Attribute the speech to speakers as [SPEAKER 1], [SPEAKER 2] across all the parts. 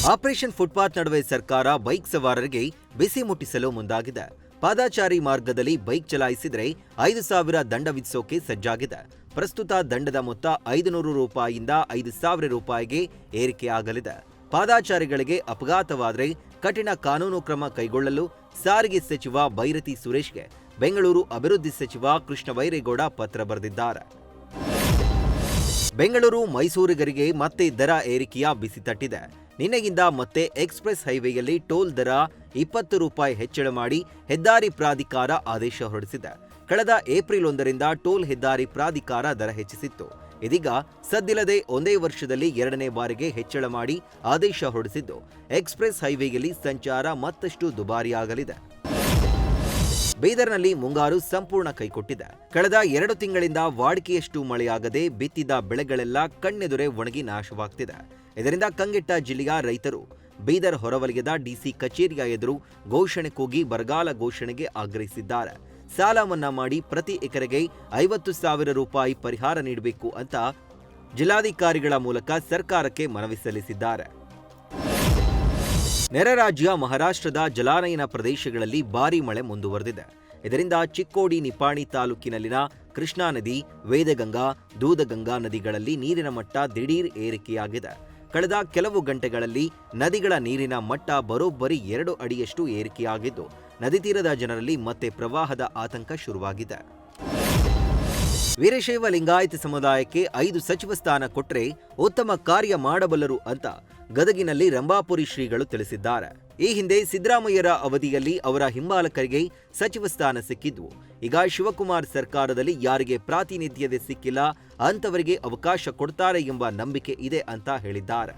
[SPEAKER 1] Operation footpath ನಡುವೆ ಸರ್ಕಾರ bike ಸವಾರರಿಗೆ ಬಿಸಿ ಮುಟ್ಟಿಸಲು ಮುಂದಾಗಿದೆ. ಪಾದಾಚಾರಿ ಮಾರ್ಗದಲ್ಲಿ ಬೈಕ್ ಚಲಾಯಿಸಿದರೆ 5,000 ದಂಡ ವಿಧಿಸೋಕೆ ಸಜ್ಜಾಗಿದೆ. ಪ್ರಸ್ತುತ ದಂಡದ ಮೊತ್ತ 500 ರೂಪಾಯಿಯಿಂದ 5,000 ರೂಪಾಯಿಗೆ ಏರಿಕೆಯಾಗಲಿದೆ. ಪಾದಾಚಾರಿಗಳಿಗೆ ಅಪಘಾತವಾದರೆ ಕಠಿಣ ಕಾನೂನು ಕ್ರಮ ಕೈಗೊಳ್ಳಲು ಸಾರಿಗೆ ಸಚಿವ ಬೈರತಿ ಸುರೇಶ್ಗೆ ಬೆಂಗಳೂರು ಅಭಿವೃದ್ಧಿ ಸಚಿವ ಕೃಷ್ಣ ಬೈರೇಗೌಡ ಪತ್ರ ಬರೆದಿದ್ದಾರೆ. ಬೆಂಗಳೂರು ಮೈಸೂರಿಗರಿಗೆ ಮತ್ತೆ ದರ ಏರಿಕೆಯ ಬಿಸಿ ತಟ್ಟಿದೆ. ನಿನ್ನೆಯಿಂದ ಮತ್ತೆ ಎಕ್ಸ್‌ಪ್ರೆಸ್ ಹೈವೇಯಲ್ಲಿ ಟೋಲ್ ದರ 20 ರೂಪಾಯಿ ಹೆಚ್ಚಳ ಮಾಡಿ ಹೆದ್ದಾರಿ ಪ್ರಾಧಿಕಾರ ಆದೇಶ ಹೊರಡಿಸಿದೆ. ಕಳೆದ ಏಪ್ರಿಲ್ 1ರಿಂದ ಟೋಲ್ ಹೆದ್ದಾರಿ ಪ್ರಾಧಿಕಾರ ದರ ಹೆಚ್ಚಿಸಿತ್ತು. ಇದೀಗ ಸದ್ದಿಲ್ಲದೆ ಒಂದೇ ವರ್ಷದಲ್ಲಿ 2ನೇ ಬಾರಿಗೆ ಹೆಚ್ಚಳ ಮಾಡಿ ಆದೇಶ ಹೊರಡಿಸಿದ್ದು ಎಕ್ಸ್‌ಪ್ರೆಸ್ ಹೈವೇಯಲ್ಲಿ ಸಂಚಾರ ಮತ್ತಷ್ಟು ದುಬಾರಿಯಾಗಲಿದೆ. ಬೀದರ್ನಲ್ಲಿ ಮುಂಗಾರು ಸಂಪೂರ್ಣ ಕೈಕೊಟ್ಟಿದೆ. ಕಳೆದ 2 ತಿಂಗಳಿಂದ ವಾಡಿಕೆಯಷ್ಟು ಮಳೆಯಾಗದೆ ಬಿತ್ತಿದ ಬೆಳೆಗಳೆಲ್ಲ ಕಣ್ಣೆದುರೇ ಒಣಗಿ ನಾಶವಾಗ್ತಿದೆ. ಇದರಿಂದ ಕಂಗೆಟ್ಟ ಜಿಲ್ಲೆಯ ರೈತರು ಬೀದರ್ ಹೊರವಲಯದ ಡಿಸಿ ಕಚೇರಿಯ ಎದುರು ಘೋಷಣೆ ಕೂಗಿ ಬರಗಾಲ ಘೋಷಣೆಗೆ ಆಗ್ರಹಿಸಿದ್ದಾರೆ. ಸಾಲ ಮನ್ನಾ ಮಾಡಿ ಪ್ರತಿ ಎಕರೆಗೆ 50,000 ರೂಪಾಯಿ ಪರಿಹಾರ ನೀಡಬೇಕು ಅಂತ ಜಿಲ್ಲಾಧಿಕಾರಿಗಳ ಮೂಲಕ ಸರ್ಕಾರಕ್ಕೆ ಮನವಿ ಸಲ್ಲಿಸಿದ್ದಾರೆ. ನೆರೆ ರಾಜ್ಯ ಮಹಾರಾಷ್ಟ್ರದ ಜಲಾನಯನ ಪ್ರದೇಶಗಳಲ್ಲಿ ಭಾರೀ ಮಳೆ ಮುಂದುವರೆದಿದೆ. ಇದರಿಂದ ಚಿಕ್ಕೋಡಿ ನಿಪಾಣಿ ತಾಲೂಕಿನಲ್ಲಿನ ಕೃಷ್ಣಾ ನದಿ, ವೇದಗಂಗಾ, ದೂದಗಂಗಾ ನದಿಗಳಲ್ಲಿ ನೀರಿನ ಮಟ್ಟ ದಿಢೀರ್ ಏರಿಕೆಯಾಗಿದೆ. ಕಳೆದ ಕೆಲವು ಗಂಟೆಗಳಲ್ಲಿ ನದಿಗಳ ನೀರಿನ ಮಟ್ಟ ಬರೋಬ್ಬರಿ 2 ಅಡಿಯಷ್ಟು ಏರಿಕೆಯಾಗಿದ್ದು ನದಿ ತೀರದ ಜನರಲ್ಲಿ ಮತ್ತೆ ಪ್ರವಾಹದ ಆತಂಕ ಶುರುವಾಗಿದೆ. ವೀರಶೈವ ಲಿಂಗಾಯತ ಸಮುದಾಯಕ್ಕೆ 5 ಸಚಿವ ಸ್ಥಾನ ಕೊಟ್ಟರೆ ಉತ್ತಮ ಕಾರ್ಯ ಮಾಡಬಲ್ಲರು ಅಂತ ಗದಗಿನಲ್ಲಿ ರಂಭಾಪುರಿ ಶ್ರೀಗಳು ತಿಳಿಸಿದ್ದಾರೆ. ಈ ಹಿಂದೆ ಸಿದ್ದರಾಮಯ್ಯರ ಅವಧಿಯಲ್ಲಿ ಅವರ ಹಿಂಬಾಲಕರಿಗೆ ಸಚಿವ ಸ್ಥಾನ ಸಿಕ್ಕಿದ್ವು. ಈಗ ಶಿವಕುಮಾರ್ ಸರ್ಕಾರದಲ್ಲಿ ಯಾರಿಗೆ ಪ್ರಾತಿನಿಧ್ಯತೆ ಸಿಕ್ಕಿಲ್ಲ ಅಂತವರಿಗೆ ಅವಕಾಶ ಕೊಡ್ತಾರೆ ಎಂಬ ನಂಬಿಕೆ ಇದೆ ಅಂತ ಹೇಳಿದ್ದಾರೆ.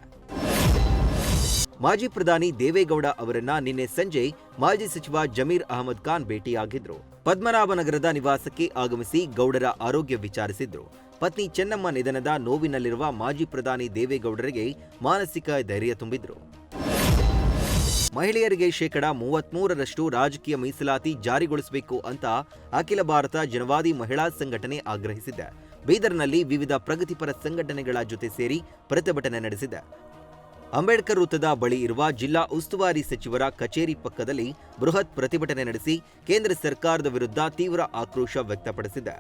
[SPEAKER 1] ಮಾಜಿ ಪ್ರಧಾನಿ ದೇವೇಗೌಡ ಅವರನ್ನ ನಿನ್ನೆ ಸಂಜೆ ಮಾಜಿ ಸಚಿವ ಜಮೀರ್ ಅಹಮದ್ ಖಾನ್ ಭೇಟಿಯಾಗಿದ್ರು. ಪದ್ಮನಾಭನಗರದ ನಿವಾಸಕ್ಕೆ ಆಗಮಿಸಿ ಗೌಡರ ಆರೋಗ್ಯ ವಿಚಾರಿಸಿದ್ರು. ಪತ್ನಿ ಚೆನ್ನಮ್ಮ ನಿಧನದ ನೋವಿನಲ್ಲಿರುವ ಮಾಜಿ ಪ್ರಧಾನಿ ದೇವೇಗೌಡರಿಗೆ ಮಾನಸಿಕ ಧೈರ್ಯ ತುಂಬಿದ್ರು. ಮಹಿಳೆಯರಿಗೆ 33% ರಾಜಕೀಯ ಮೀಸಲಾತಿ ಜಾರಿಗೊಳಿಸಬೇಕು ಅಂತ ಅಖಿಲ ಭಾರತ ಜನವಾದಿ ಮಹಿಳಾ ಸಂಘಟನೆ ಆಗ್ರಹಿಸಿದೆ. ಬೀದರ್ನಲ್ಲಿ ವಿವಿಧ ಪ್ರಗತಿಪರ ಸಂಘಟನೆಗಳ ಜೊತೆ ಸೇರಿ ಪ್ರತಿಭಟನೆ ನಡೆಸಿದೆ. ಅಂಬೇಡ್ಕರ್ ವೃತ್ತದ ಬಳಿ ಇರುವ ಜಿಲ್ಲಾ ಉಸ್ತುವಾರಿ ಸಚಿವರ ಕಚೇರಿ ಪಕ್ಕದಲ್ಲಿ ಬೃಹತ್ ಪ್ರತಿಭಟನೆ ನಡೆಸಿ ಕೇಂದ್ರ ಸರ್ಕಾರದ ವಿರುದ್ಧ ತೀವ್ರ ಆಕ್ರೋಶ ವ್ಯಕ್ತಪಡಿಸಿದೆ.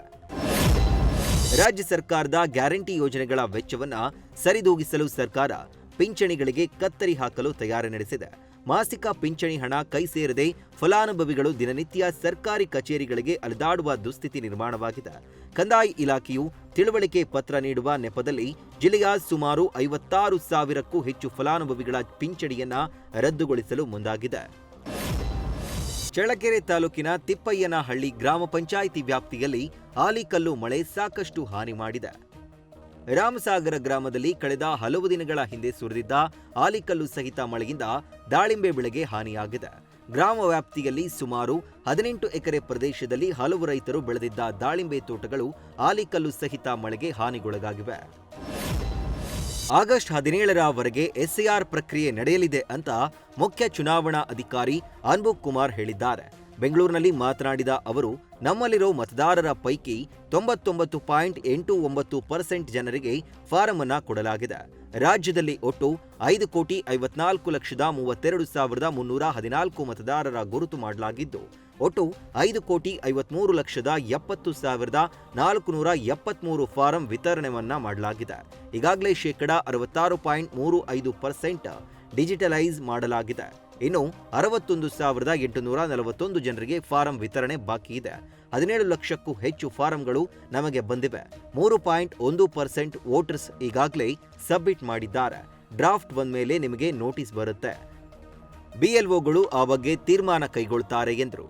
[SPEAKER 1] ರಾಜ್ಯ ಸರ್ಕಾರದ ಗ್ಯಾರಂಟಿ ಯೋಜನೆಗಳ ವೆಚ್ಚವನ್ನ ಸರಿದೂಗಿಸಲು ಸರ್ಕಾರ ಪಿಂಚಣಿಗಳಿಗೆ ಕತ್ತರಿ ಹಾಕಲು ತಯಾರಿ ನಡೆಸಿದೆ. ಮಾಸಿಕ ಪಿಂಚಣಿ ಹಣ ಕೈ ಸೇರದೆ ಫಲಾನುಭವಿಗಳು ದಿನನಿತ್ಯ ಸರ್ಕಾರಿ ಕಚೇರಿಗಳಿಗೆ ಅಲೆದಾಡುವ ದುಸ್ಥಿತಿ ನಿರ್ಮಾಣವಾಗಿದೆ. ಕಂದಾಯ ಇಲಾಖೆಯು ತಿಳುವಳಿಕೆ ಪತ್ರ ನೀಡುವ ನೆಪದಲ್ಲಿ ಜಿಲ್ಲೆಯ ಸುಮಾರು 56,000ಕ್ಕೂ ಹೆಚ್ಚು ಫಲಾನುಭವಿಗಳ ಪಿಂಚಣಿಯನ್ನ ರದ್ದುಗೊಳಿಸಲು ಮುಂದಾಗಿದೆ. ಚಳ್ಳಕೆರೆ ತಾಲೂಕಿನ ತಿಪ್ಪಯ್ಯನಹಳ್ಳಿ ಗ್ರಾಮ ಪಂಚಾಯಿತಿ ವ್ಯಾಪ್ತಿಯಲ್ಲಿ ಆಲಿಕಲ್ಲು ಮಳೆ ಸಾಕಷ್ಟು ಹಾನಿ ಮಾಡಿದೆ. ರಾಮಸಾಗರ ಗ್ರಾಮದಲ್ಲಿ ಕಳೆದ ಹಲವು ದಿನಗಳ ಹಿಂದೆ ಸುರಿದಿದ್ದ ಆಲಿಕಲ್ಲು ಸಹಿತ ಮಳೆಯಿಂದ ದಾಳಿಂಬೆ ಬೆಳೆಗೆ ಹಾನಿಯಾಗಿದೆ. ಗ್ರಾಮ ವ್ಯಾಪ್ತಿಯಲ್ಲಿ ಸುಮಾರು 18 ಎಕರೆ ಪ್ರದೇಶದಲ್ಲಿ ಹಲವು ರೈತರು ಬೆಳೆದಿದ್ದ ದಾಳಿಂಬೆ ತೋಟಗಳು ಆಲಿಕಲ್ಲು ಸಹಿತ ಮಳೆಗೆ ಹಾನಿಗೊಳಗಾಗಿವೆ. ಆಗಸ್ಟ್ 17ರವರೆಗೆ ಎಸ್ಐಆರ್ ಪ್ರಕ್ರಿಯೆ ನಡೆಯಲಿದೆ ಅಂತ ಮುಖ್ಯ ಚುನಾವಣಾ ಅಧಿಕಾರಿ ಅನ್ಬುಕ್ ಕುಮಾರ್ ಹೇಳಿದ್ದಾರೆ. ಬೆಂಗಳೂರಿನಲ್ಲಿ ಮಾತನಾಡಿದ ಅವರು, ನಮ್ಮಲ್ಲಿರೋ ಮತದಾರರ ಪೈಕಿ 99.89% ಜನರಿಗೆ ಫಾರಂ ಅನ್ನ ಕೊಡಲಾಗಿದೆ. ರಾಜ್ಯದಲ್ಲಿ ಒಟ್ಟು 5,54,32,314 ಮತದಾರರ ಗುರುತು ಮಾಡಲಾಗಿದ್ದು ಒಟ್ಟು 5,53,70,473 ಫಾರಂ ವಿತರಣೆಯನ್ನ ಮಾಡಲಾಗಿದೆ. ಈಗಾಗಲೇ 66.35% ಡಿಜಿಟಲೈಸ್ ಮಾಡಲಾಗಿದೆ. ಇನ್ನು 61,841 ಜನರಿಗೆ ಫಾರಂ ವಿತರಣೆ ಬಾಕಿ ಇದೆ. 17 ಲಕ್ಷಕ್ಕೂ ಹೆಚ್ಚು ಫಾರಂಗಳು ನಮಗೆ ಬಂದಿವೆ. 3.1% ವೋಟರ್ಸ್ ಈಗಾಗಲೇ ಸಬ್ಮಿಟ್ ಮಾಡಿದ್ದಾರೆ. ಡ್ರಾಫ್ಟ್ ಬಂದ ಮೇಲೆ ನಿಮಗೆ ನೋಟಿಸ್ ಬರುತ್ತೆ. ಬಿಎಲ್ಒಗಳು ಆ ಬಗ್ಗೆ ತೀರ್ಮಾನ ಕೈಗೊಳ್ತಾರೆ ಎಂದರು.